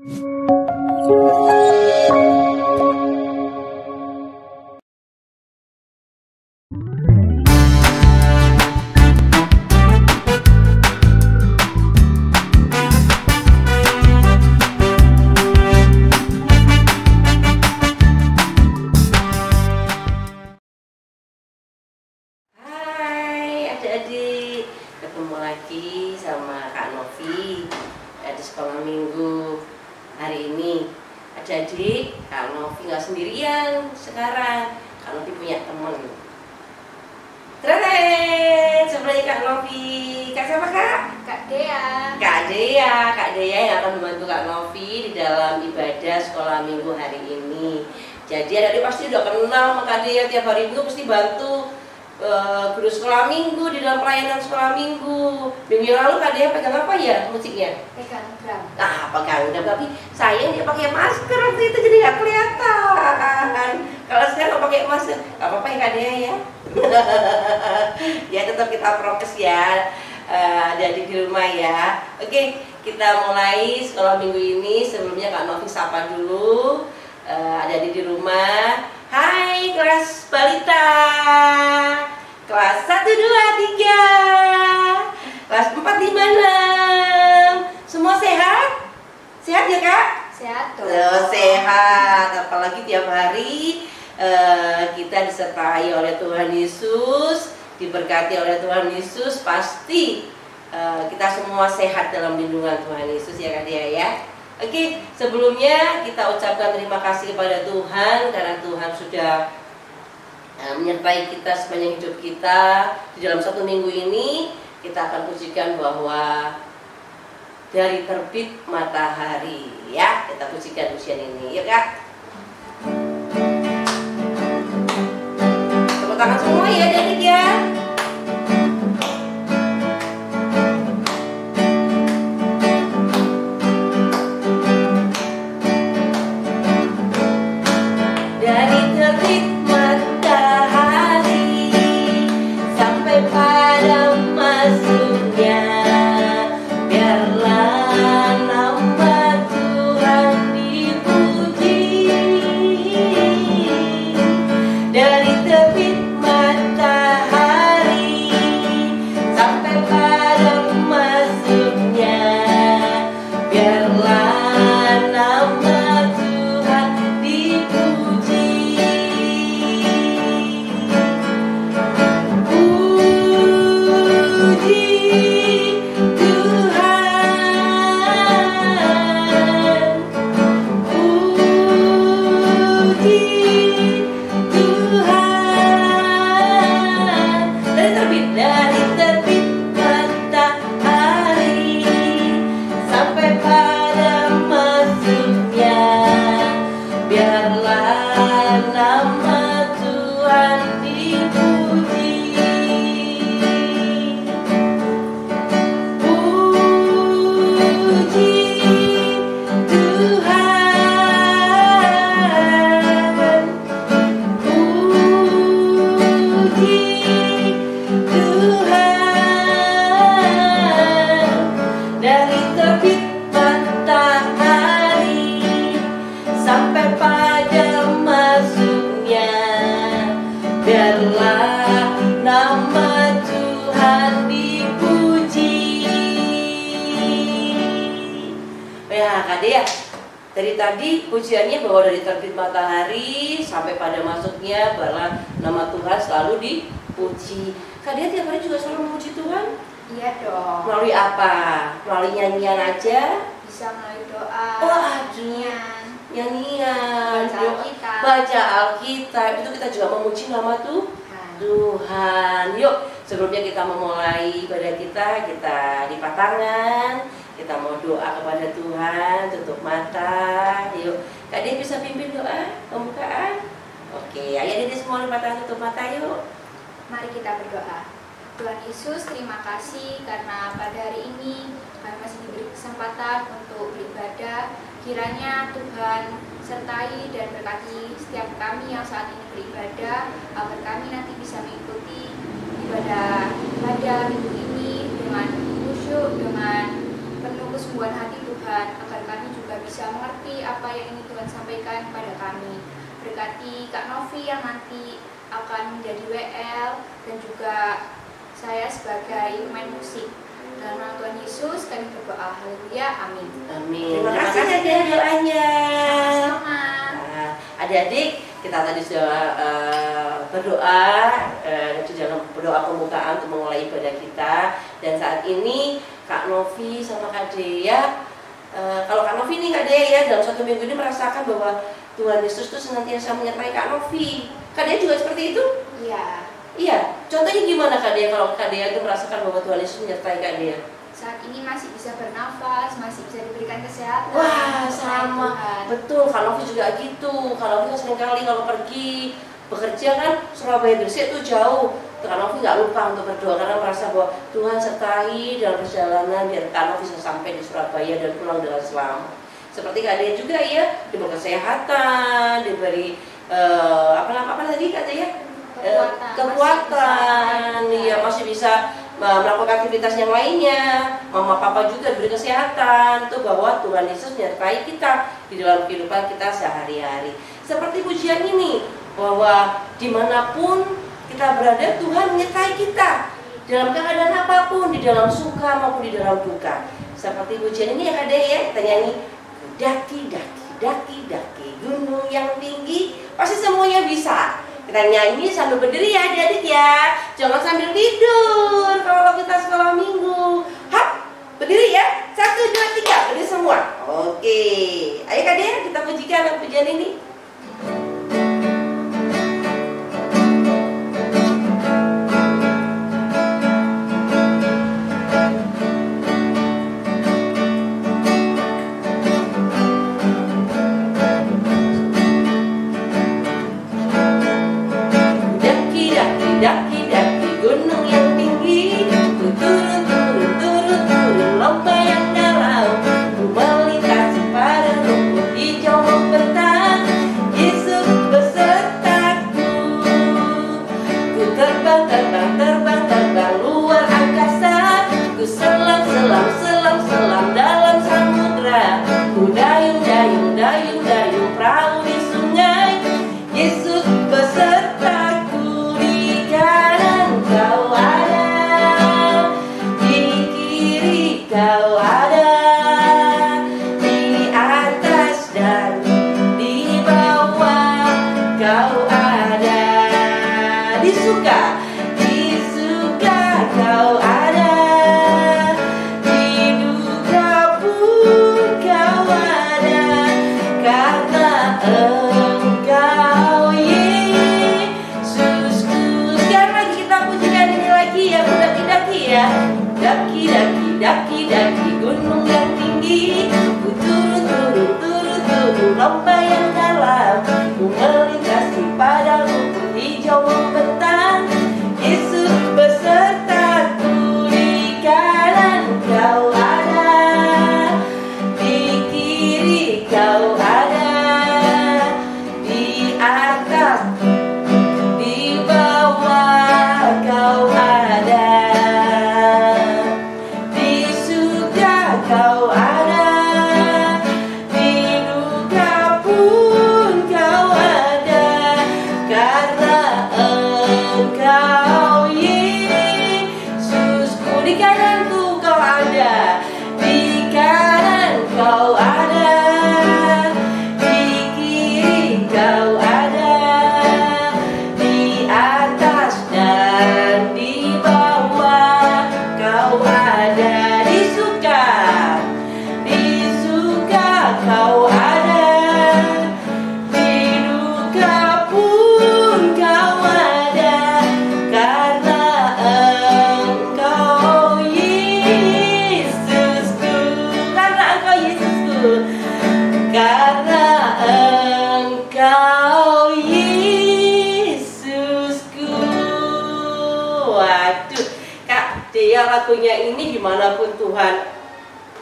Adik-adik, ketemu lagi sama Kak Novi di sekolah minggu hari ini. Adik-adik, Kak Novi nggak sendirian sekarang. Kak Novi punya teman. Tren, sebenarnya Kak Novi. Kak siapa Kak? Kak Dea. Kak Dea yang akan membantu Kak Novi di dalam ibadah sekolah minggu hari ini. Jadi adik-adik pasti udah kenal sama Kak Dea, tiap hari minggu pasti bantu guru sekolah minggu di dalam pelayanan sekolah minggu. Minggu yang lalu Kak Dea pegang apa ya musiknya? Pegang drum. Nah, pegang drum, tapi sayang dia pakai masker waktu itu jadi nggak kelihatan. Kalau sekarang nggak pakai masker, nggak apa-apa ya Kak Dea ya. Ya tetap kita prokes ya, jadi di rumah ya. Oke, kita mulai sekolah minggu ini. Sebelumnya Kak Novi sapa dulu, ada di rumah. Hai kelas balita, kelas 1, 2, 3, kelas 4, 5, 6. Semua sehat? Sehat ya Kak? Sehat dong. Sehat, apalagi tiap hari kita disertai oleh Tuhan Yesus, diberkati oleh Tuhan Yesus. Pasti kita semua sehat dalam lindungan Tuhan Yesus ya Kak Dea ya. Oke, sebelumnya kita ucapkan terima kasih kepada Tuhan karena Tuhan sudah menyertai kita sepanjang hidup kita. Di dalam 1 minggu ini kita akan pujikan bahwa dari terbit matahari ya. Kita pujikan pujian ini ya Kak. Tepuk tangan semua ya adik ya. Dari tadi pujiannya bahwa dari terbit matahari sampai pada masuknya bala nama Tuhan selalu dipuji. Kak Dea tiap hari juga selalu memuji Tuhan? Iya dong. Melalui apa? Melalui nyanyian aja? Bisa melalui doa. Oh aduh, nyanyian, baca Alkitab, itu kita juga memuji nama Tuhan. Yuk, sebelumnya kita memulai ibadah kita lipat tangan. Kita mau doa kepada Tuhan, tutup mata. Yuk, Kak Dea bisa pimpin doa pembukaan? Oke, ayo ini semua lipat tangan, tutup mata yuk. Mari kita berdoa. Tuhan Yesus, terima kasih karena pada hari ini kami masih diberi kesempatan untuk beribadah. Kiranya Tuhan sertai dan berkati setiap kami yang saat ini beribadah, agar kami nanti bisa mengikuti ibadah pada minggu ini dengan khusyuk, dengan penuh kesungguhan hati Tuhan. Tuhan, agar kami juga bisa mengerti apa yang ingin Tuhan sampaikan kepada kami. Berkati Kak Novi yang nanti akan menjadi WL, dan juga saya sebagai pemain musik. Dalam nama Tuhan Yesus kami berdoa. Haleluya, amin. Amin. Terima kasih ya doanya. Sama-sama. Nah, adik-adik, kita tadi sudah berdoa di dalam berdoa pembukaan untuk memulai ibadah kita. Dan saat ini Kak Novi sama Kak Dea, kalau Kak Novi nih Kak Dea ya, dalam 1 minggu ini merasakan bahwa Tuhan Yesus itu senantiasa menyertai Kak Novi. Kak Dea juga seperti itu? Iya. Iya. Contohnya gimana Kak Dea kalau Kak Dea itu merasakan bahwa Tuhan Yesus menyertai Kak Dea? Saat ini masih bisa bernafas, masih bisa diberikan kesehatan. Wah, sama. Betul, Kak Novi juga gitu. Kak Novi kan seringkali kalau pergi bekerja kan Surabaya Gresik itu jauh. Kak Novi nggak lupa untuk berdoa karena merasa bahwa Tuhan sertai dalam perjalanan biar Kak Novi bisa sampai di Surabaya dan pulang dengan selamat. Seperti Kak Dea juga ya, diberi kesehatan, diberi apa tadi Kak Dea? Kekuatan, ya masih bisa melakukan aktivitas yang lainnya. Mama papa juga diberi kesehatan tuh, bahwa Tuhan Yesus menyertai kita di dalam kehidupan kita sehari-hari. Seperti pujian ini, bahwa dimanapun kita berada Tuhan menyertai kita dalam keadaan apapun, di dalam suka maupun di dalam duka. Seperti pujian ini ya Kak Dea ya, kita nyanyi daki daki daki daki gunung yang tinggi, pasti semuanya bisa. Kita nyanyi sambil berdiri ya adik-adik ya, jangan sambil tidur kalau kita sekolah minggu. Hap, berdiri ya, 1, 2, 3, berdiri semua. Oke, ayo Kak Dea, kita pujikan pujian ini. Daki daki gunung yang tinggi, ku turun turun turun turun lomba yang dalam, ku melintasi padang rumput hijau membentang, Yesus besertaku. Ku terbang terbang terbang terbang luar angkasa, ku selam selam selam selam dalam samudra, ku dayung dayung dayung dayung perahu di sungai, Yesus besertaku. Kau ada, di kiri kau ada, di atas dan di bawah kau ada, di suka kau ada, di duka pun kau ada, karena Engkau ya, daki-daki ya, daki-daki, daki-daki gunung yang tinggi, ku turun, turun, turun, turun lomba yang dalam, ku melintasi padang rumput hijau membentang, Yesus besertaku, di kanan kau ada, di kiri kau ada, di atas, di bawah kau ada, di surga kau ada, di duka pun kau ada, karena Engkau Yesusku. Di kananku kau ada, di kanan kau ada, di kiri kau ada, di atas dan di bawah kau ada, di suka kau ada, di duka pun kau ada, karena Engkau Yesusku, karena Engkau Yesusku, karena Engkau Yesusku. Waduh, Kak Dea, lagunya ini dimanapun Tuhan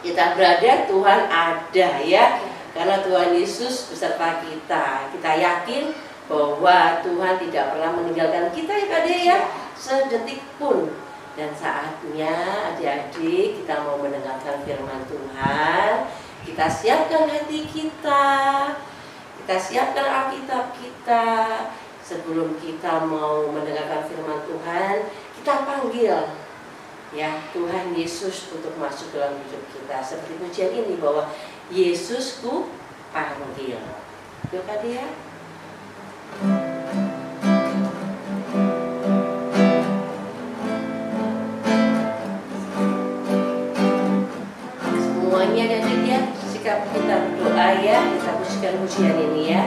kita berada, Tuhan ada ya. Karena Tuhan Yesus beserta kita. Kita yakin bahwa Tuhan tidak pernah meninggalkan kita ya Kak Dea ya, sedetik pun. Dan saatnya adik-adik kita mau mendengarkan firman Tuhan. Kita siapkan hati kita, kita siapkan Alkitab kita. Sebelum kita mau mendengarkan firman Tuhan, kita panggil ya Tuhan Yesus untuk masuk dalam hidup kita. Seperti pujian ini bahwa Yesusku panggil. Yuk dia. Semuanya dan dia sikap kita berdoa ya, kita pujikan pujian ini ya.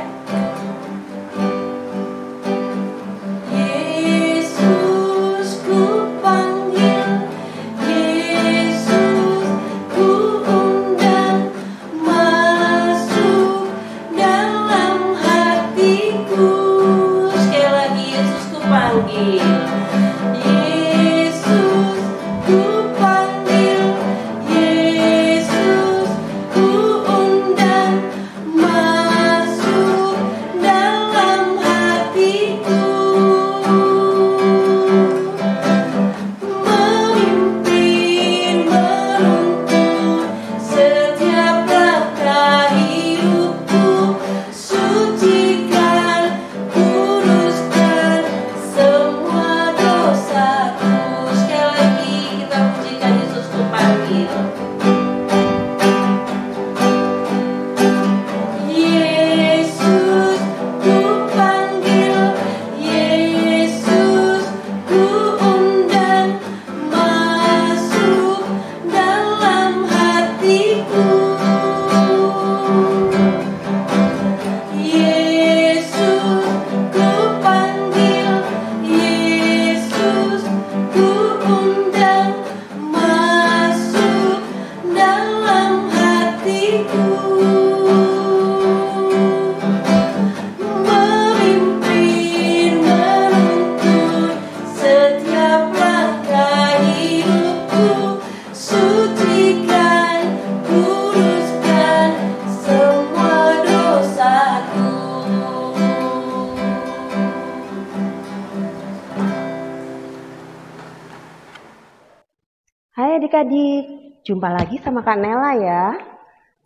Hai adik-adik, jumpa lagi sama Kak Nela ya.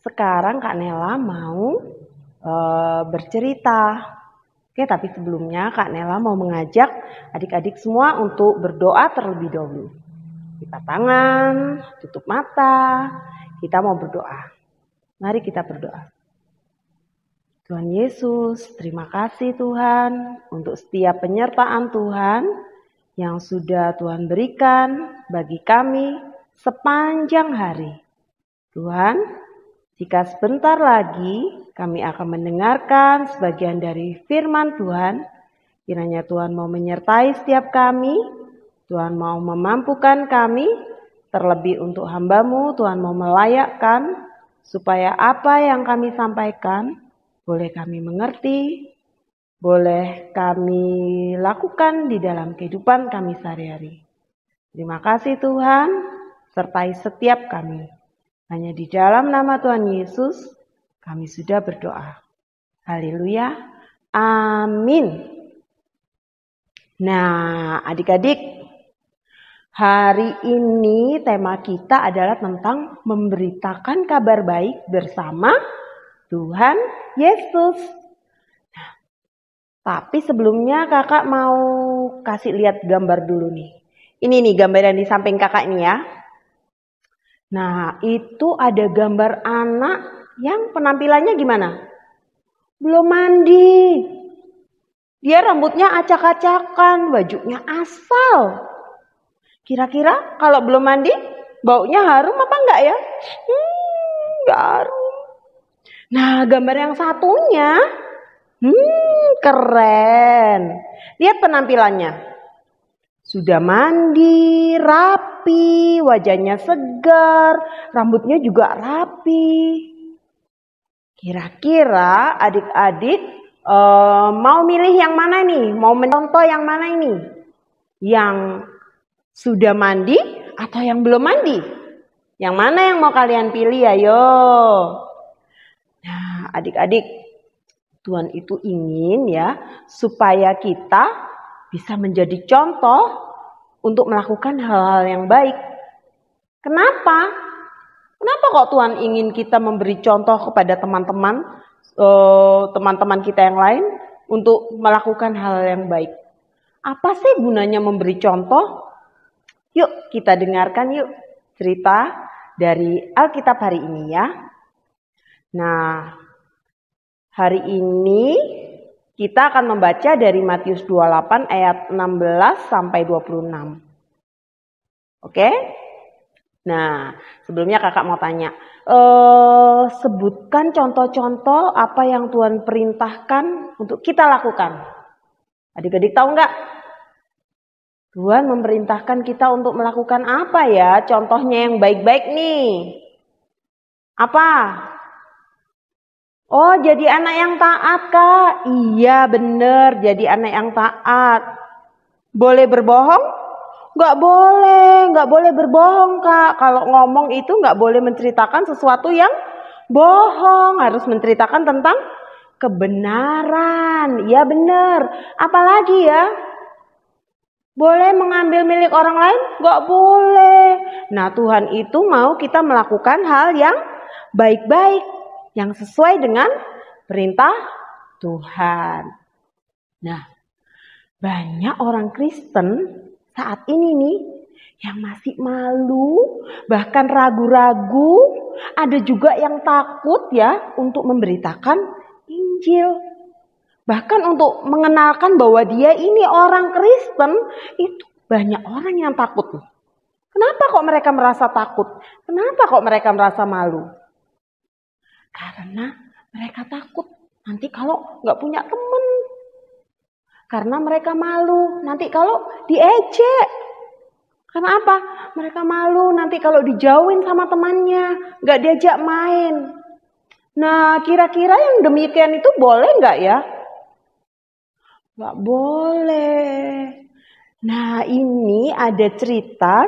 Sekarang Kak Nela mau bercerita. Oke, tapi sebelumnya Kak Nela mau mengajak adik-adik semua untuk berdoa terlebih dahulu. Lipat tangan, tutup mata, kita mau berdoa. Mari kita berdoa. Tuhan Yesus, terima kasih Tuhan untuk setiap penyertaan Tuhan yang sudah Tuhan berikan bagi kami sepanjang hari. Tuhan, jika sebentar lagi kami akan mendengarkan sebagian dari firman Tuhan, kiranya Tuhan mau menyertai setiap kami, Tuhan mau memampukan kami, terlebih untuk hamba-Mu, Tuhan mau melayakkan, supaya apa yang kami sampaikan, boleh kami mengerti, boleh kami lakukan di dalam kehidupan kami sehari-hari. Terima kasih Tuhan, sertai setiap kami. Hanya di dalam nama Tuhan Yesus, kami sudah berdoa. Haleluya, amin. Nah, adik-adik, hari ini tema kita adalah tentang memberitakan kabar baik bersama Tuhan Yesus. Tapi sebelumnya kakak mau kasih lihat gambar dulu nih. Ini nih gambar yang di samping kakak ini ya. Nah itu ada gambar anak yang penampilannya gimana? Belum mandi. Dia rambutnya acak-acakan, bajunya asal. Kira-kira kalau belum mandi baunya harum apa enggak ya? Enggak harum. Nah gambar yang satunya keren. Lihat penampilannya. Sudah mandi, rapi, wajahnya segar, rambutnya juga rapi. Kira-kira adik-adik mau milih yang mana nih? Mau mencontoh yang mana ini? Yang sudah mandi atau yang belum mandi? Yang mana yang mau kalian pilih? Ayo. Nah, adik-adik, Tuhan itu ingin ya supaya kita bisa menjadi contoh untuk melakukan hal-hal yang baik. Kenapa? Kenapa kok Tuhan ingin kita memberi contoh kepada teman-teman kita yang lain untuk melakukan hal yang baik? Apa sih gunanya memberi contoh? Yuk kita dengarkan yuk cerita dari Alkitab hari ini ya. Nah, hari ini kita akan membaca dari Matius 28 ayat 16 sampai 26. Oke? Nah, sebelumnya kakak mau tanya, sebutkan contoh-contoh apa yang Tuhan perintahkan untuk kita lakukan. Adik-adik tahu nggak? Tuhan memerintahkan kita untuk melakukan apa ya? Contohnya yang baik-baik nih. Apa? Oh, jadi anak yang taat, Kak. Iya, bener, jadi anak yang taat. Boleh berbohong? Nggak boleh berbohong, Kak. Kalau ngomong itu nggak boleh menceritakan sesuatu yang bohong. Harus menceritakan tentang kebenaran. Iya bener. Apalagi ya? Boleh mengambil milik orang lain? Nggak boleh. Nah, Tuhan itu mau kita melakukan hal yang baik-baik, yang sesuai dengan perintah Tuhan. Nah, banyak orang Kristen saat ini nih yang masih malu, bahkan ragu-ragu, ada juga yang takut ya untuk memberitakan Injil. Bahkan untuk mengenalkan bahwa dia ini orang Kristen, itu banyak orang yang takut. Kenapa kok mereka merasa takut? Kenapa kok mereka merasa malu? Karena mereka takut nanti kalau nggak punya teman. Karena mereka malu nanti kalau diejek. Karena apa? Mereka malu nanti kalau dijauhin sama temannya, nggak diajak main. Nah, kira-kira yang demikian itu boleh nggak ya? Nggak boleh. Nah, ini ada cerita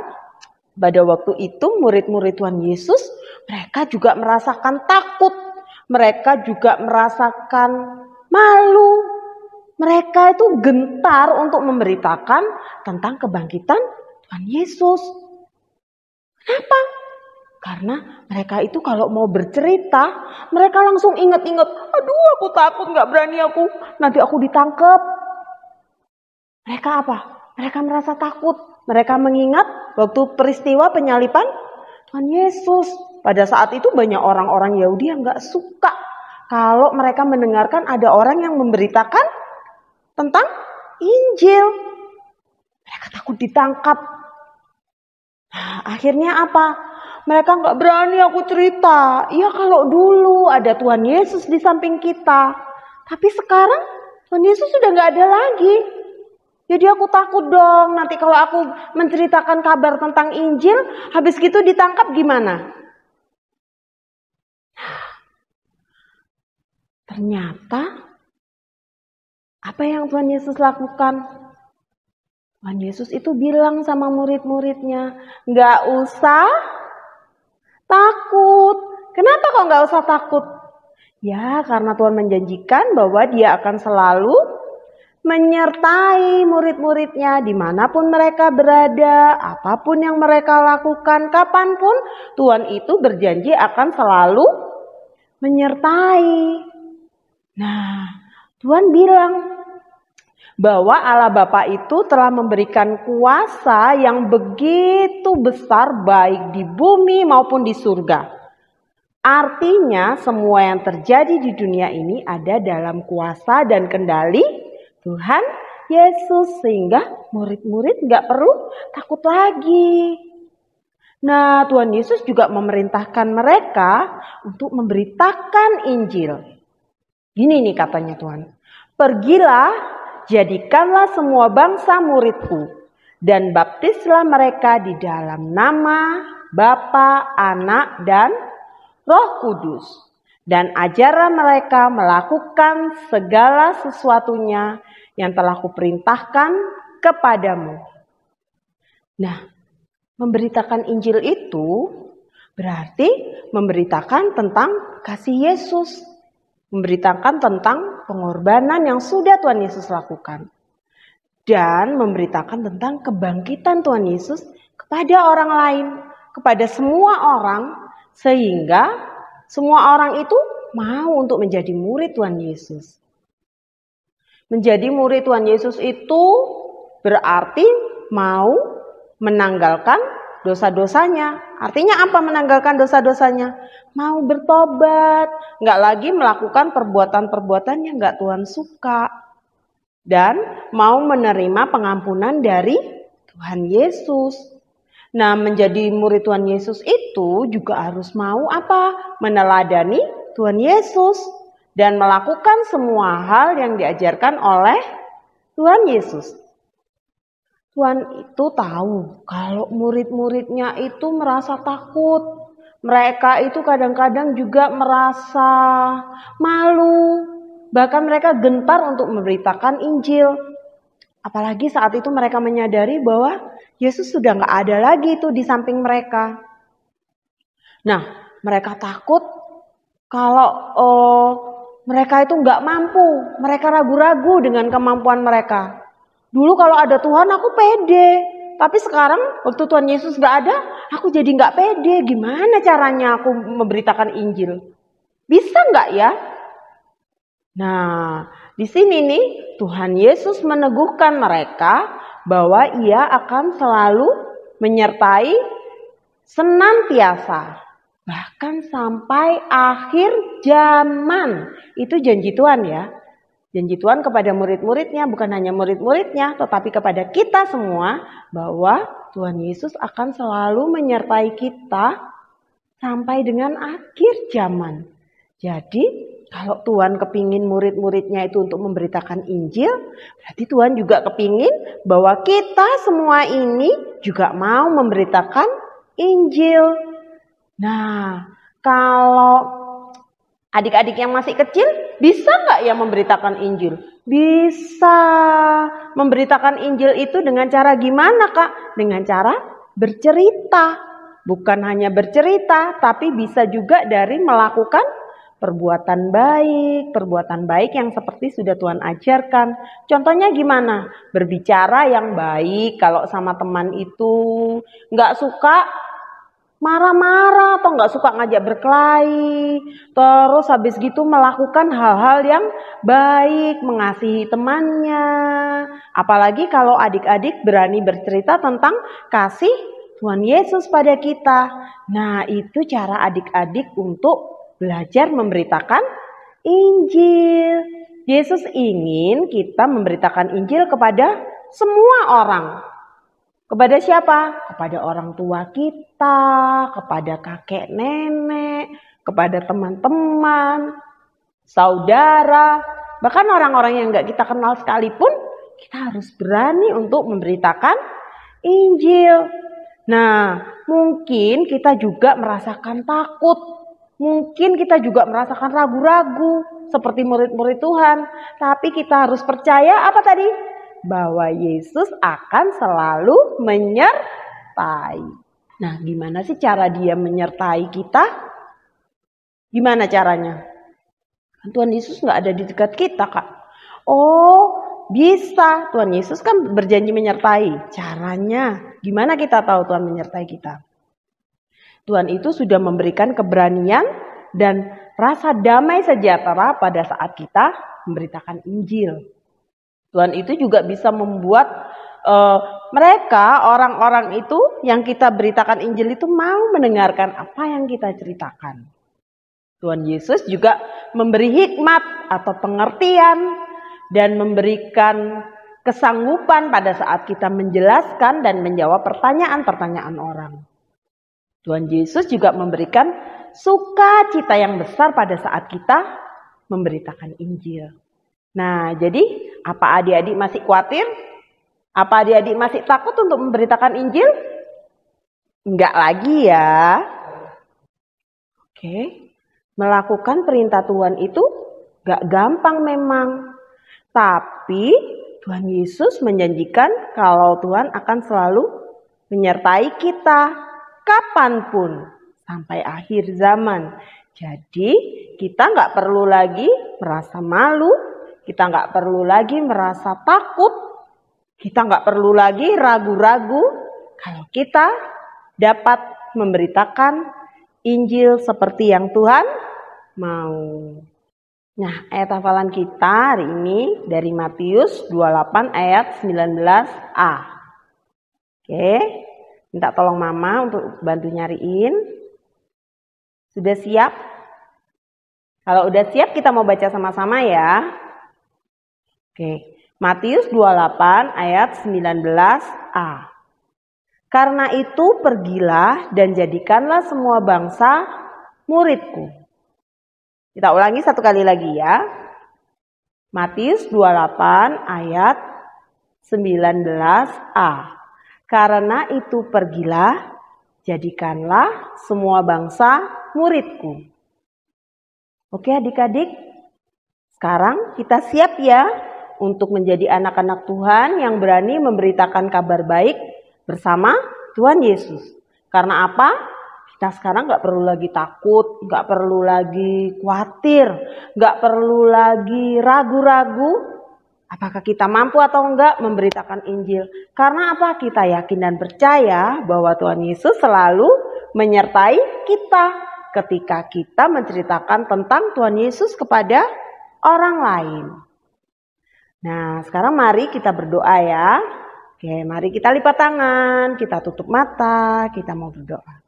pada waktu itu murid-murid Tuhan Yesus, mereka juga merasakan takut. Mereka juga merasakan malu. Mereka itu gentar untuk memberitakan tentang kebangkitan Tuhan Yesus. Kenapa? Karena mereka itu kalau mau bercerita, mereka langsung ingat-ingat, aduh aku takut, gak berani aku, nanti aku ditangkap. Mereka apa? Mereka merasa takut. Mereka mengingat waktu peristiwa penyaliban Tuhan Yesus. Pada saat itu banyak orang-orang Yahudi yang gak suka kalau mereka mendengarkan ada orang yang memberitakan tentang Injil. Mereka takut ditangkap. Nah, akhirnya apa? Mereka nggak berani aku cerita. Ya kalau dulu ada Tuhan Yesus di samping kita. Tapi sekarang Tuhan Yesus sudah nggak ada lagi. Jadi aku takut dong. Nanti kalau aku menceritakan kabar tentang Injil, habis gitu ditangkap gimana? Ternyata apa yang Tuhan Yesus lakukan? Tuhan Yesus itu bilang sama murid-muridnya, nggak usah takut. Kenapa kok nggak usah takut? Ya, karena Tuhan menjanjikan bahwa Dia akan selalu menyertai murid-muridnya dimanapun mereka berada, apapun yang mereka lakukan, kapanpun Tuhan itu berjanji akan selalu menyertai. Nah, Tuhan bilang bahwa Allah Bapa itu telah memberikan kuasa yang begitu besar baik di bumi maupun di surga. Artinya semua yang terjadi di dunia ini ada dalam kuasa dan kendali Tuhan Yesus. Sehingga murid-murid gak perlu takut lagi. Nah, Tuhan Yesus juga memerintahkan mereka untuk memberitakan Injil. Gini nih katanya Tuhan. Pergilah, jadikanlah semua bangsa muridku, dan baptislah mereka di dalam nama Bapa, Anak, dan Roh Kudus. Dan ajarlah mereka melakukan segala sesuatunya yang telah kuperintahkan kepadamu. Nah, memberitakan Injil itu berarti memberitakan tentang kasih Yesus. Memberitakan tentang pengorbanan yang sudah Tuhan Yesus lakukan. Dan memberitakan tentang kebangkitan Tuhan Yesus kepada orang lain. Kepada semua orang Sehingga semua orang itu mau untuk menjadi murid Tuhan Yesus. Menjadi murid Tuhan Yesus itu berarti mau menanggalkan dosa-dosanya. Artinya apa menanggalkan dosa-dosanya? Mau bertobat, nggak lagi melakukan perbuatan-perbuatan yang nggak Tuhan suka. Dan mau menerima pengampunan dari Tuhan Yesus. Nah, menjadi murid Tuhan Yesus itu juga harus mau apa? Meneladani Tuhan Yesus. Dan melakukan semua hal yang diajarkan oleh Tuhan Yesus. Tuhan itu tahu kalau murid-muridnya itu merasa takut. Mereka itu kadang-kadang juga merasa malu. Bahkan mereka gentar untuk memberitakan Injil. Apalagi saat itu mereka menyadari bahwa Yesus sudah nggak ada lagi itu di samping mereka. Nah, mereka takut kalau mereka itu nggak mampu, mereka ragu-ragu dengan kemampuan mereka. Dulu kalau ada Tuhan aku pede, tapi sekarang waktu Tuhan Yesus nggak ada, aku jadi nggak pede. Gimana caranya aku memberitakan Injil? Bisa nggak ya? Nah, di sini nih Tuhan Yesus meneguhkan mereka bahwa Ia akan selalu menyertai senantiasa. Bahkan sampai akhir zaman. Itu janji Tuhan ya. Janji Tuhan kepada murid-muridnya, bukan hanya murid-muridnya, tetapi kepada kita semua. Bahwa Tuhan Yesus akan selalu menyertai kita sampai dengan akhir zaman. Jadi kalau Tuhan kepingin murid-muridnya itu untuk memberitakan Injil, berarti Tuhan juga kepingin bahwa kita semua ini juga mau memberitakan Injil. Nah, kalau adik-adik yang masih kecil, bisa nggak ya memberitakan Injil? Bisa. Memberitakan Injil itu dengan cara gimana, Kak? Dengan cara bercerita. Bukan hanya bercerita, tapi bisa juga dari melakukan perbuatan baik yang seperti sudah Tuhan ajarkan. Contohnya gimana? Berbicara yang baik. Kalau sama teman itu nggak suka, marah-marah atau nggak suka ngajak berkelahi, terus habis gitu melakukan hal-hal yang baik, mengasihi temannya. Apalagi kalau adik-adik berani bercerita tentang kasih Tuhan Yesus pada kita. Nah, itu cara adik-adik untuk belajar memberitakan Injil. Yesus ingin kita memberitakan Injil kepada semua orang. Kepada siapa? Kepada orang tua kita, kepada kakek nenek, kepada teman-teman, saudara, bahkan orang-orang yang nggak kita kenal sekalipun, kita harus berani untuk memberitakan Injil. Nah, mungkin kita juga merasakan takut, mungkin kita juga merasakan ragu-ragu seperti murid-murid Tuhan, tapi kita harus percaya apa tadi? Bahwa Yesus akan selalu menyertai. Nah, gimana sih cara Dia menyertai kita? Gimana caranya? Tuhan Yesus nggak ada di dekat kita, Kak. Oh, bisa. Tuhan Yesus kan berjanji menyertai. Caranya, gimana kita tahu Tuhan menyertai kita? Tuhan itu sudah memberikan keberanian dan rasa damai sejahtera pada saat kita memberitakan Injil. Tuhan itu juga bisa membuat mereka, orang-orang itu yang kita beritakan Injil itu mau mendengarkan apa yang kita ceritakan. Tuhan Yesus juga memberi hikmat atau pengertian dan memberikan kesanggupan pada saat kita menjelaskan dan menjawab pertanyaan-pertanyaan orang. Tuhan Yesus juga memberikan sukacita yang besar pada saat kita memberitakan Injil. Nah, jadi apa adik-adik masih khawatir? Apa adik-adik masih takut untuk memberitakan Injil? Enggak lagi ya. Oke. Melakukan perintah Tuhan itu enggak gampang memang. Tapi Tuhan Yesus menjanjikan kalau Tuhan akan selalu menyertai kita kapanpun sampai akhir zaman. Jadi kita enggak perlu lagi merasa malu. Kita nggak perlu lagi merasa takut, kita nggak perlu lagi ragu-ragu kalau kita dapat memberitakan Injil seperti yang Tuhan mau. Nah, ayat hafalan kita hari ini dari Matius 28 ayat 19a. Oke, minta tolong Mama untuk bantu nyariin. Sudah siap? Kalau udah siap kita mau baca sama-sama ya. Oke, Matius 28 ayat 19a. Karena itu pergilah dan jadikanlah semua bangsa muridku. Kita ulangi satu kali lagi ya. Matius 28 ayat 19a. Karena itu pergilah, jadikanlah semua bangsa muridku. Oke adik-adik, sekarang kita siap ya untuk menjadi anak-anak Tuhan yang berani memberitakan kabar baik bersama Tuhan Yesus. Karena apa? Kita sekarang gak perlu lagi takut, gak perlu lagi khawatir, gak perlu lagi ragu-ragu apakah kita mampu atau enggak memberitakan Injil. Karena apa? Kita yakin dan percaya bahwa Tuhan Yesus selalu menyertai kita ketika kita menceritakan tentang Tuhan Yesus kepada orang lain. Nah, sekarang mari kita berdoa ya. Oke, mari kita lipat tangan, kita tutup mata, kita mau berdoa.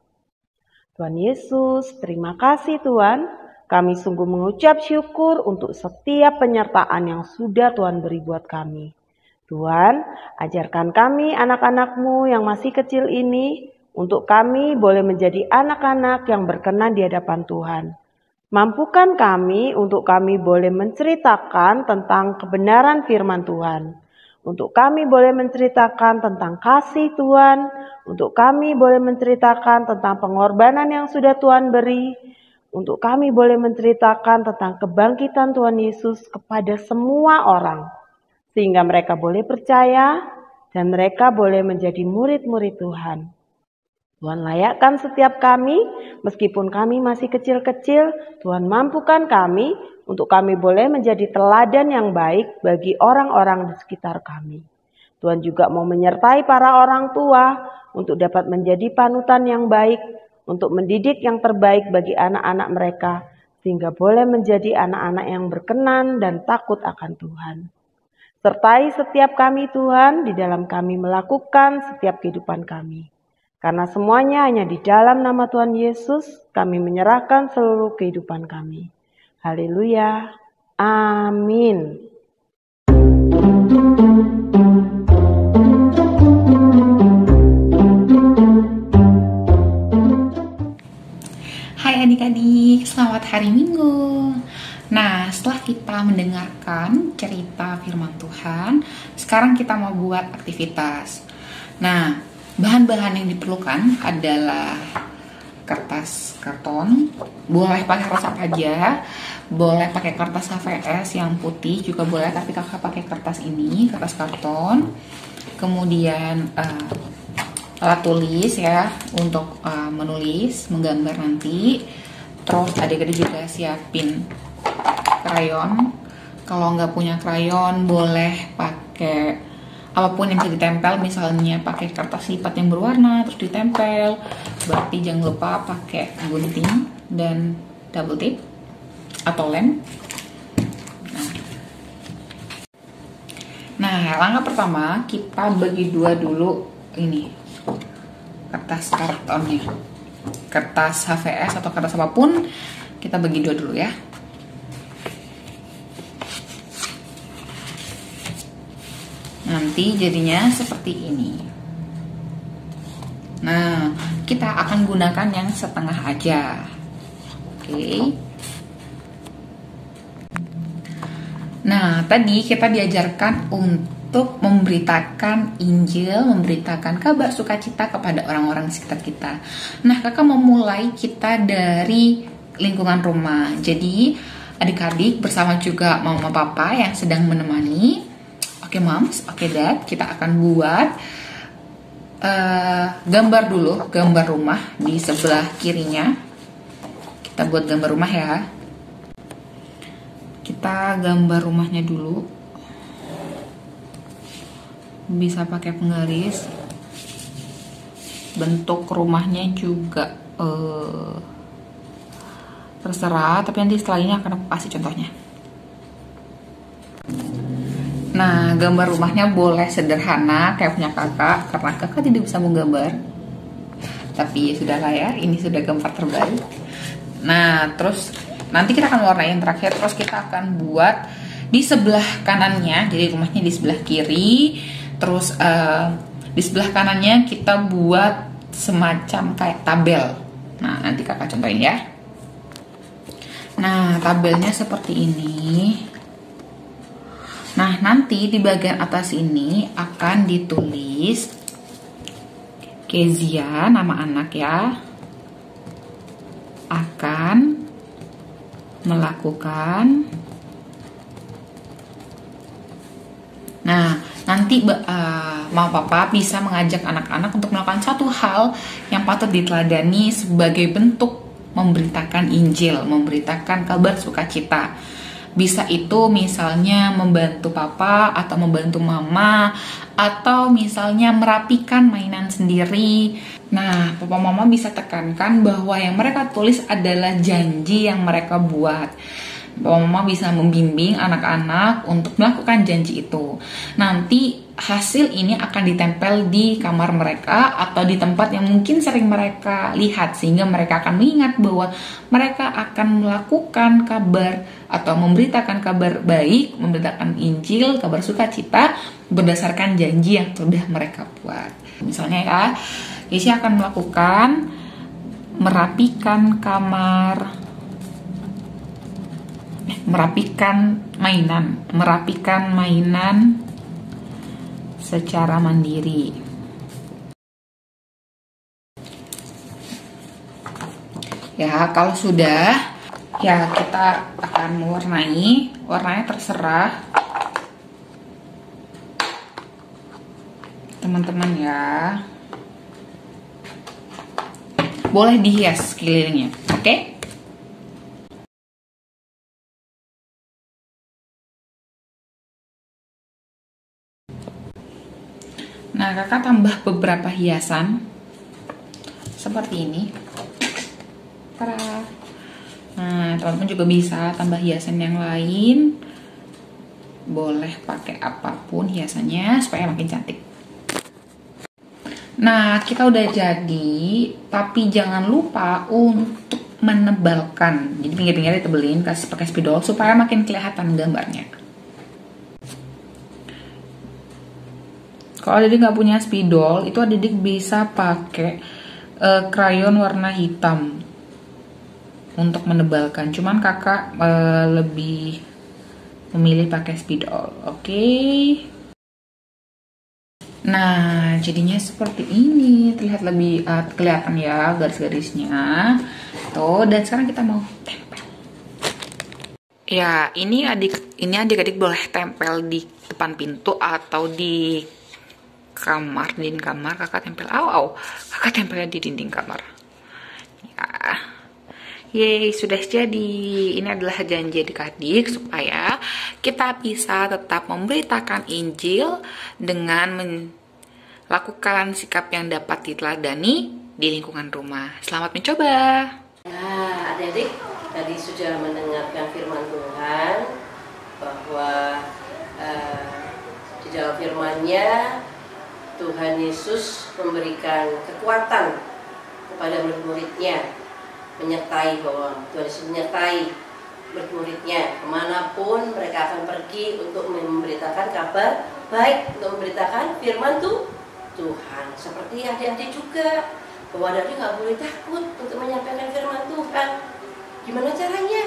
Tuhan Yesus, terima kasih Tuhan. Kami sungguh mengucap syukur untuk setiap penyertaan yang sudah Tuhan beri buat kami. Tuhan, ajarkan kami anak-anak-Mu yang masih kecil ini, untuk kami boleh menjadi anak-anak yang berkenan di hadapan Tuhan. Mampukan kami untuk kami boleh menceritakan tentang kebenaran firman Tuhan. Untuk kami boleh menceritakan tentang kasih Tuhan. Untuk kami boleh menceritakan tentang pengorbanan yang sudah Tuhan beri. Untuk kami boleh menceritakan tentang kebangkitan Tuhan Yesus kepada semua orang. Sehingga mereka boleh percaya dan mereka boleh menjadi murid-murid Tuhan. Tuhan layakkan setiap kami, meskipun kami masih kecil-kecil, Tuhan mampukan kami untuk kami boleh menjadi teladan yang baik bagi orang-orang di sekitar kami. Tuhan juga mau menyertai para orang tua untuk dapat menjadi panutan yang baik, untuk mendidik yang terbaik bagi anak-anak mereka, sehingga boleh menjadi anak-anak yang berkenan dan takut akan Tuhan. Sertai setiap kami Tuhan, di dalam kami melakukan setiap kehidupan kami. Karena semuanya hanya di dalam nama Tuhan Yesus, kami menyerahkan seluruh kehidupan kami. Haleluya. Amin. Hai adik-adik, selamat hari Minggu. Nah, setelah kita mendengarkan cerita firman Tuhan, sekarang kita mau buat aktivitas. Nah, bahan-bahan yang diperlukan adalah kertas karton, boleh pakai kertas apa aja, boleh pakai kertas HVS yang putih juga boleh, tapi kakak pakai kertas ini, kertas karton. Kemudian alat tulis ya untuk menulis, menggambar nanti. Terus adik-adik juga siapin krayon. Kalau nggak punya krayon boleh pakai apapun yang bisa ditempel, misalnya pakai kertas lipat yang berwarna terus ditempel. Berarti jangan lupa pakai gunting dan double tape atau lem. Nah, langkah pertama kita bagi dua dulu ini kertas kartonnya, kertas HVS atau kertas apapun kita bagi dua dulu ya. Nanti jadinya seperti ini. Nah, kita akan gunakan yang setengah aja. Oke. Nah, tadi kita diajarkan untuk memberitakan Injil, memberitakan kabar sukacita kepada orang-orang sekitar kita. Nah, kakak mau mulai kita dari lingkungan rumah. Jadi, adik-adik bersama juga mama papa yang sedang menemani. Oke moms, oke dad, kita akan buat gambar dulu, gambar rumah di sebelah kirinya. Kita buat gambar rumah ya. Kita gambar rumahnya dulu. Bisa pakai penggaris. Bentuk rumahnya juga terserah, tapi nanti setelah ini akan aku kasih contohnya. Nah, gambar rumahnya boleh sederhana kayak punya kakak, karena kakak tidak bisa menggambar. Tapi ya sudahlah ya, ini sudah gambar terbaik. Nah, terus nanti kita akan warnai yang terakhir, terus kita akan buat di sebelah kanannya, jadi rumahnya di sebelah kiri, terus di sebelah kanannya kita buat semacam kayak tabel. Nah, nanti kakak contohin ya. Nah, tabelnya seperti ini. Nah, nanti di bagian atas ini akan ditulis Kezia, nama anak ya, akan melakukan. Nah, nanti mama papa bisa mengajak anak-anak untuk melakukan satu hal yang patut diteladani sebagai bentuk memberitakan Injil, memberitakan kabar sukacita. Bisa itu misalnya membantu papa atau membantu mama, atau misalnya merapikan mainan sendiri. Nah, papa mama bisa tekankan bahwa yang mereka tulis adalah janji yang mereka buat. Papa mama bisa membimbing anak-anak untuk melakukan janji itu. Nanti hasil ini akan ditempel di kamar mereka atau di tempat yang mungkin sering mereka lihat, sehingga mereka akan mengingat bahwa mereka akan melakukan kabar atau memberitakan kabar baik, memberitakan Injil, kabar sukacita berdasarkan janji yang sudah mereka buat. Misalnya ya, Yesus akan melakukan merapikan kamar, merapikan mainan secara mandiri. Ya, kalau sudah, ya kita akan mewarnai. Warnanya terserah teman-teman ya. Boleh dihias sekelilingnya, oke? Nah, kakak tambah beberapa hiasan seperti ini. Tara. Nah, teman-teman juga bisa tambah hiasan yang lain. Boleh pakai apapun hiasannya supaya makin cantik. Nah, kita udah jadi, tapi jangan lupa untuk menebalkan. Jadi pinggir-pinggirnya ditebelin, kasih pakai spidol supaya makin kelihatan gambarnya. Kalau adik nggak punya spidol, itu adik bisa pakai krayon warna hitam untuk menebalkan. Cuman kakak lebih memilih pakai spidol, oke? Nah, jadinya seperti ini, terlihat lebih kelihatan ya garis-garisnya. Tuh, dan sekarang kita mau tempel. Ya, ini adik-adik boleh tempel di depan pintu atau di kamar, dinding kamar. Kakak tempel, kakak tempelnya di dinding kamar. Ya, yeay, sudah jadi. Ini adalah janji adik-adik supaya kita bisa tetap memberitakan Injil dengan melakukan sikap yang dapat diteladani di lingkungan rumah. Selamat mencoba. Nah, adik-adik tadi sudah mendengarkan firman Tuhan bahwa di dalam firman-Nya Tuhan Yesus memberikan kekuatan kepada murid-muridnya, menyertai bahwa Tuhan Yesus menyertai murid-muridnya kemanapun mereka akan pergi untuk memberitakan kabar baik, untuk memberitakan firman Tuhan. Seperti adik-adik juga, bahwa adik nggak boleh takut untuk menyampaikan firman Tuhan. Gimana caranya?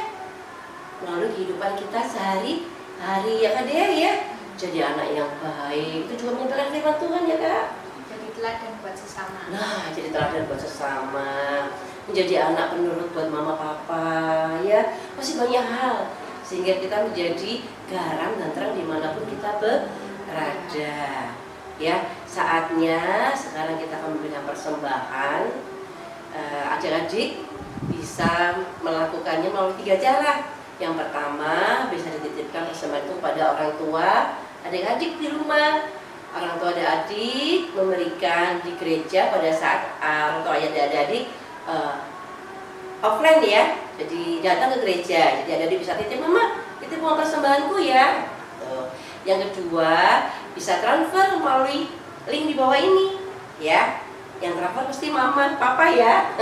Melalui kehidupan kita sehari-hari ya adik ya. Jadi anak yang baik itu juga menyampaikan firman Tuhan ya kak. Jadi teladan buat sesama. Nah, jadi teladan buat sesama. Menjadi anak penurut buat mama papa ya. Masih banyak hal sehingga kita menjadi garam dan terang dimanapun kita berada. Ya, saatnya sekarang kita akan memberikan persembahan. Adik-adik bisa melakukannya melalui 3 cara. Yang pertama, bisa dititipkan persembahan itu kepada orang tua adik-adik di rumah. Orang tua adik-adik memberikan di gereja pada saat orang tua adik-adik offline ya. Jadi datang ke gereja. Jadi adik-adik bisa titip, mama titip uang persembahanku ya. Tuh. Yang kedua, bisa transfer melalui link di bawah ini ya. Yang transfer pasti mama, papa ya.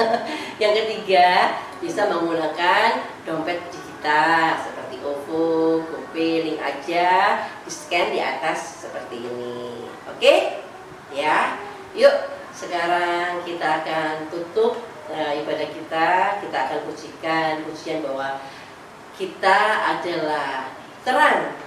Yang ketiga, bisa menggunakan dompet digital seperti OVO, GoPay, link aja, di scan di atas seperti ini. Oke? Ya. Yuk, sekarang kita akan tutup ibadah kita akan pujikan pujian bahwa kita adalah terang.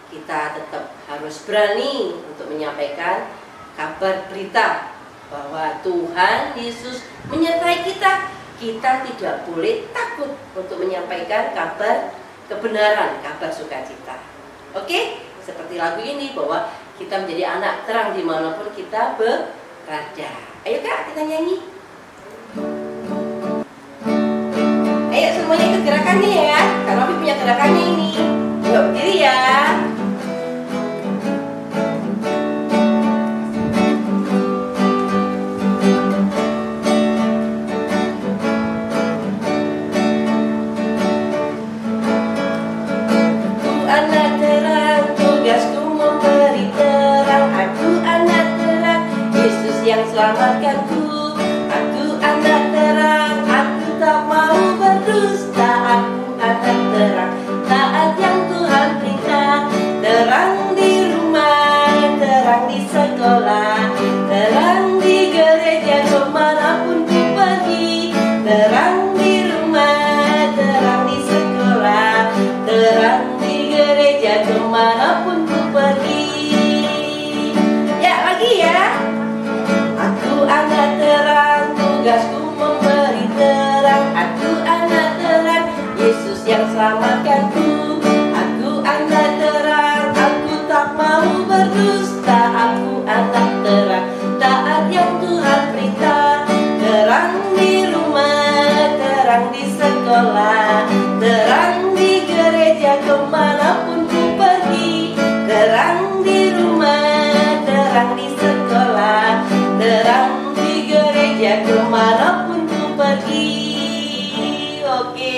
Kita tetap harus berani untuk menyampaikan kabar berita bahwa Tuhan Yesus menyertai kita. Kita tidak boleh takut untuk menyampaikan kabar kebenaran, kabar sukacita. Oke? Seperti lagu ini bahwa kita menjadi anak terang dimanapun kita berada. Ayo Kak, kita nyanyi. Ayo semuanya ikut gerakannya ya. Karena Opi punya gerakannya ini. Yuk berdiri ya. Selamatkanku, aku anak terang, aku tak mau berdusta, aku anak terang, taat yang Tuhan perintah, terang di rumah, terang di sekolah, terang di gereja kemanapun ku pergi, terang di rumah, terang di sekolah, terang di gereja kemanapun ku pergi. Ya lagi ya. Aku anak terang, tugasku memberi terang. Aku anak terang, Yesus yang selamatkanku. Aku anak terang, aku tak mau berdusta. Aku anak terang, taat yang Tuhan perintah. Terang di rumah, terang di sekolah, terang di gereja kemanapun ku pergi. Terang di rumah, terang di sekolah, terang di gereja kemanapun ku pergi. Oke,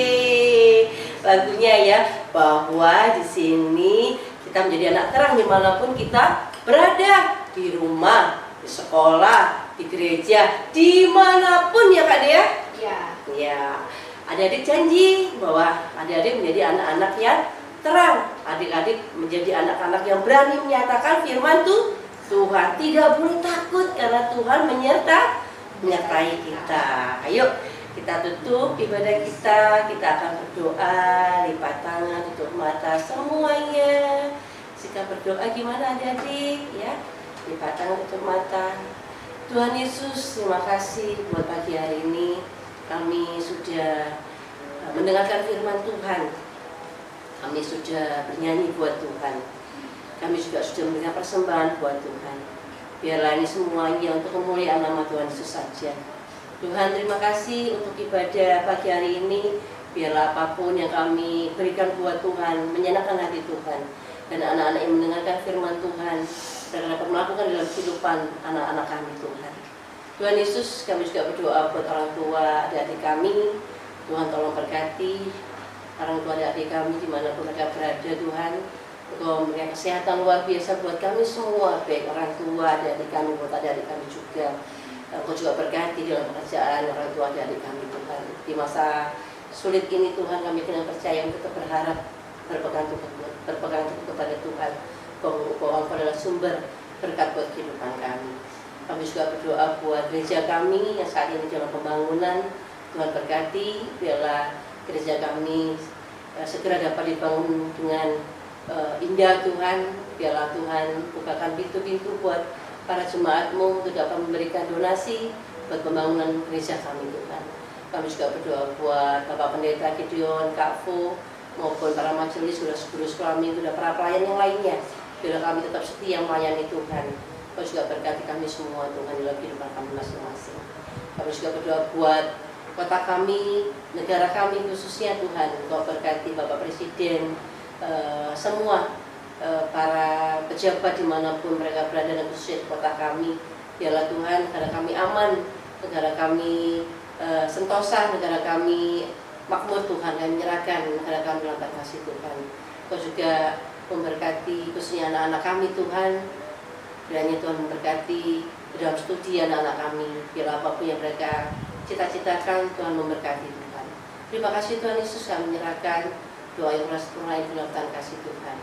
lagunya ya, bahwa di sini kita menjadi anak terang dimanapun kita berada, di rumah, di sekolah, di gereja, dimanapun ya Kak Dea. Ya. Ya, adik-adik janji bahwa adik-adik menjadi anak-anak yang terang, adik-adik menjadi anak-anak yang berani menyatakan firman Tuhan, tidak boleh takut karena Tuhan menyertai kita. Ayo kita tutup ibadah kita akan berdoa, lipat tangan, tutup mata semuanya. Sikap berdoa gimana adik-adik ya? Lipat tangan, tutup mata. Tuhan Yesus, terima kasih buat pagi hari ini kami sudah mendengarkan firman Tuhan. Kami sudah bernyanyi buat Tuhan. Kami juga sudah memberikan persembahan buat Tuhan. Biarlah ini semuanya untuk kemuliaan nama Tuhan Yesus saja. Tuhan, terima kasih untuk ibadah pagi hari ini. Biarlah apapun yang kami berikan buat Tuhan menyenangkan hati Tuhan. Dan anak-anak yang mendengarkan firman Tuhan dan dapat melakukan dalam kehidupan anak-anak kami Tuhan. Tuhan Yesus, kami juga berdoa buat orang tua adik-adik kami. Tuhan tolong berkati orang tua adik-adik kami dimanapun mereka berada Tuhan. Engkau memberikan kesehatan luar biasa buat kami semua, baik orang tua, adik-adik kami, buat adik-adik kami juga. Engkau juga berkati dalam pekerjaan orang tua adik-adik kami Tuhan. Di masa sulit ini Tuhan, kami dengan percaya untuk tetap berharap berpegang teguh kepada Tuhan. Bahwa Engkau adalah sumber berkat buat kehidupan kami. Kami juga berdoa buat gereja kami yang saat ini dalam pembangunan. Tuhan berkati, biarlah gereja kami segera dapat dibangun dengan indah Tuhan. Biarlah Tuhan bukakan pintu-pintu buat para jemaat-Mu untuk dapat memberikan donasi buat pembangunan gereja kami Tuhan. Kami juga berdoa buat Bapak Pendeta Gideon, Kak Fu, maupun para majelis, guru kami, sudah para pelayan yang lainnya. Biarlah kami tetap setia melayani Tuhan. Kau juga berkati kami semua Tuhan dalam kehidupan kami masing-masing. Kami juga berdoa buat kota kami, negara kami khususnya Tuhan. Kau berkati Bapak Presiden, semua para pejabat dimanapun mereka berada dan khususnya di kota kami. Biarlah Tuhan, negara kami aman, negara kami sentosa, negara kami makmur Tuhan, kami menyerahkan kepada kami dalam kasih Tuhan. Kau juga memberkati khususnya anak-anak kami Tuhan. Kiranya Tuhan memberkati dalam studi anak-anak kami. Biar apapun yang mereka cita-citakan, Tuhan memberkati Tuhan. Terima kasih Tuhan Yesus, kami menyerahkan doa yang sempurna dalam tangan kasih Tuhan.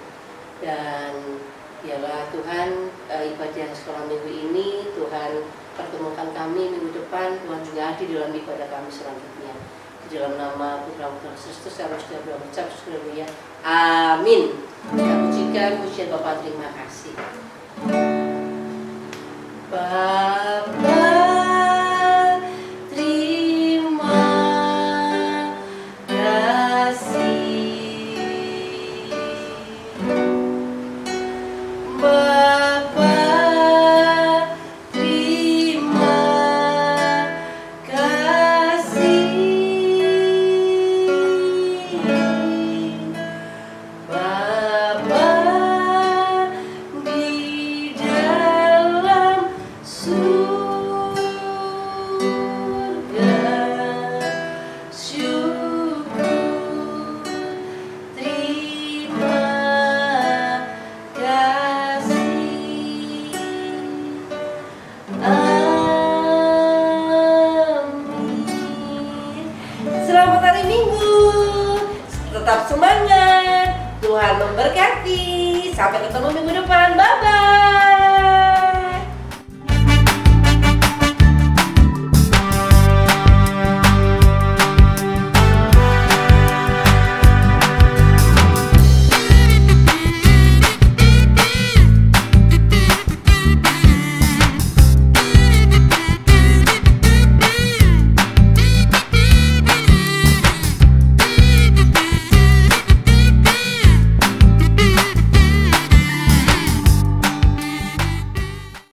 Dan biarlah Tuhan ibadah sekolah minggu ini Tuhan pertemukan kami minggu depan, Tuhan juga hadir dalam ibadah kami selanjutnya. Di dalam nama Putra Kristus kami sudah berucap haleluya. Amin. Kita pujikan pujian Bapa, terima kasih. Bapa, terima kasih. Bapa, terima kasih. Bapa di dalam surga, syukur, terima kasih. Amin. Selamat hari Minggu. Tetap semangat. Tuhan memberkati. Sampai ketemu minggu depan. Bye bye.